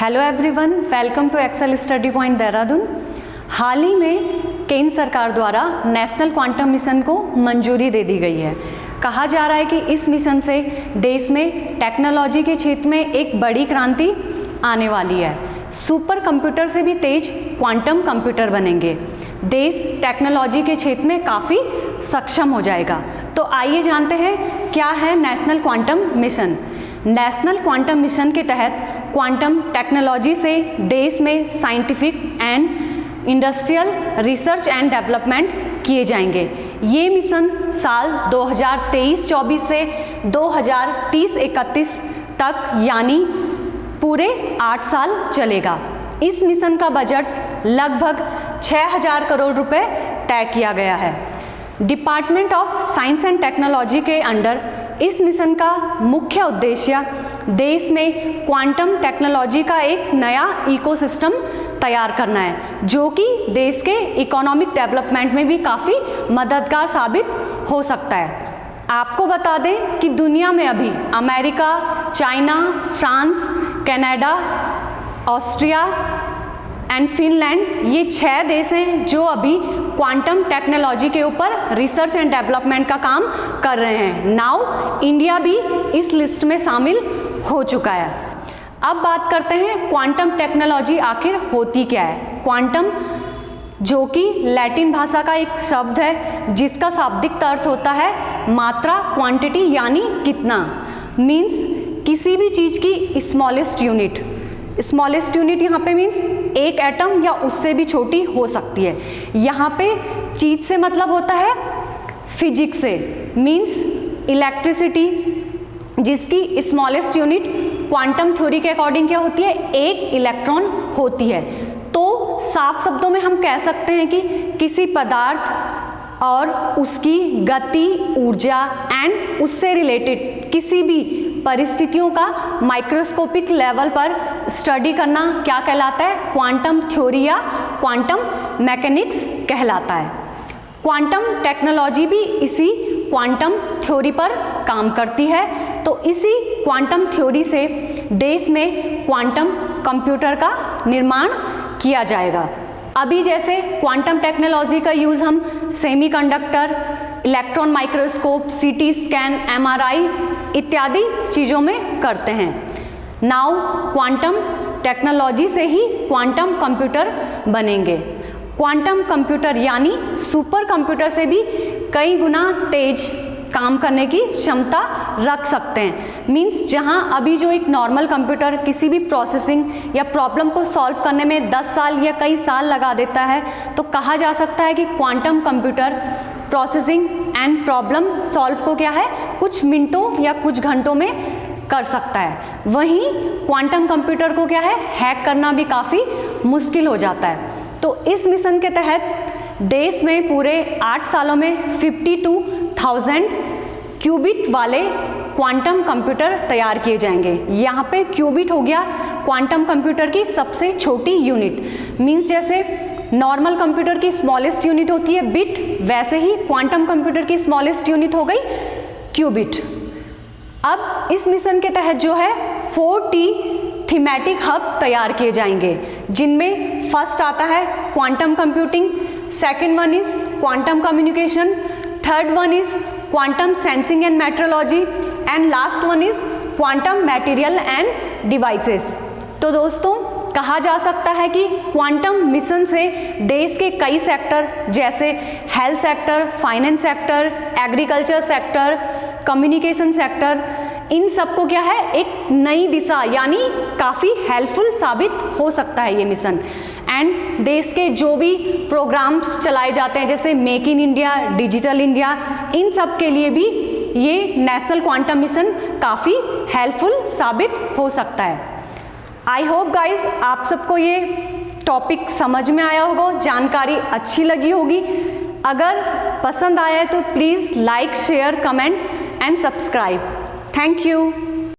Hello everyone, welcome to Excel study point Dehradun. हाल ही में केंद्र सरकार द्वारा नेशनल क्वांटम मिशन को मंजूरी दे दी गई है। कहा जा रहा है कि इस मिशन से देश में टेक्नोलॉजी के क्षेत्र में एक बड़ी क्रांति आने वाली है। सुपर कंप्यूटर से भी तेज क्वांटम कंप्यूटर बनेंगे। देश टेक्नोलॉजी के क्षेत्र में काफ़ी सक्षम हो जाएगा। तो आइए जानते हैं क्या है national quantum mission. National quantum mission के तहत क्वांटम टेक्नोलॉजी से देश में scientific and industrial research and development किए जाएंगे। ये मिशन साल 2023-24 से 2030-31 तक यानी पूरे 8 साल चलेगा। इस मिशन का बजट लगभग 6000 करोड़ रुपए तय किया गया है। Department of science and technology के अंडर इस मिशन का मुख्य उद्देश्य देश में क्वांटम टेक्नोलॉजी का एक नया इकोसिस्टम तैयार करना है, जो कि देश के इकोनॉमिक डेवलपमेंट में भी काफ़ी मददगार साबित हो सकता है। आपको बता दें कि दुनिया में अभी America, China, France, Canada, Austria and Finland ये 6 देश हैं जो अभी क्वांटम टेक्नोलॉजी के ऊपर रिसर्च एंड डेवलपमेंट का काम कर रहे हैं। नाउ इंडिया भी इस लिस्ट में शामिल हो चुका है। अब बात करते हैं क्वांटम टेक्नोलॉजी आखिर होती क्या है। क्वांटम जो कि लैटिन भाषा का एक शब्द है जिसका शाब्दिक अर्थ होता है मात्रा, क्वांटिटी यानी कितना। मीन्स किसी भी चीज़ की स्मॉलेस्ट यूनिट। स्मॉलेस्ट यूनिट यहाँ पे मीन्स एक एटम या उससे भी छोटी हो सकती है। यहाँ पे चीज़ से मतलब होता है फिजिक्स से। मीन्स इलेक्ट्रिसिटी जिसकी स्मॉलेस्ट यूनिट क्वांटम थ्योरी के अकॉर्डिंग क्या होती है, एक इलेक्ट्रॉन होती है। तो साफ शब्दों में हम कह सकते हैं कि किसी पदार्थ और उसकी गति, ऊर्जा एंड उससे रिलेटेड किसी भी परिस्थितियों का माइक्रोस्कोपिक लेवल पर स्टडी करना क्या कहलाता है, क्वांटम थ्योरी या क्वांटम मैकेनिक्स कहलाता है। क्वांटम टेक्नोलॉजी भी इसी क्वांटम थ्योरी पर काम करती है। तो इसी क्वांटम थ्योरी से देश में क्वांटम कंप्यूटर का निर्माण किया जाएगा। अभी जैसे क्वांटम टेक्नोलॉजी का यूज़ हम semiconductor, electron microscope, CT scan, MRI इत्यादि चीज़ों में करते हैं। नाउ क्वांटम टेक्नोलॉजी से ही क्वांटम कंप्यूटर बनेंगे। क्वांटम कंप्यूटर यानी सुपर कंप्यूटर से भी कई गुना तेज काम करने की क्षमता रख सकते हैं। मीन्स जहां अभी जो एक नॉर्मल कंप्यूटर किसी भी प्रोसेसिंग या प्रॉब्लम को सॉल्व करने में 10 साल या कई साल लगा देता है, तो कहा जा सकता है कि quantum computer processing and problem solve को क्या है, कुछ मिनटों या कुछ घंटों में कर सकता है। वहीं क्वांटम कंप्यूटर को क्या है, हैक करना भी काफ़ी मुश्किल हो जाता है। तो इस मिशन के तहत देश में पूरे 8 सालों में 52,000 क्यूबिट वाले क्वांटम कंप्यूटर तैयार किए जाएंगे। यहाँ पे क्यूबिट हो गया क्वांटम कंप्यूटर की सबसे छोटी यूनिट। मीन्स जैसे नॉर्मल कंप्यूटर की स्मॉलेस्ट यूनिट होती है बिट, वैसे ही क्वांटम कंप्यूटर की स्मॉलेस्ट यूनिट हो गई क्यूबिट। अब इस मिशन के तहत जो है 4T थीमेटिक हब तैयार किए जाएंगे, जिनमें फर्स्ट आता है quantum computing, second one is quantum communication, third one is quantum sensing and metrology and last one is quantum material end devices. तो दोस्तों कहा जा सकता है कि क्वांटम मिशन से देश के कई सेक्टर जैसे health sector, finance sector, agriculture sector, communication sector, इन सबको क्या है, एक नई दिशा यानी काफ़ी हेल्पफुल साबित हो सकता है ये मिशन। एंड देश के जो भी प्रोग्राम चलाए जाते हैं जैसे make in India, digital India, इन सब के लिए भी ये नेशनल क्वांटम मिशन काफ़ी हेल्पफुल साबित हो सकता है। आई होप गाइज आप सबको ये टॉपिक समझ में आया होगा, जानकारी अच्छी लगी होगी। अगर पसंद आया है तो please like, share, comment and subscribe. Thank you.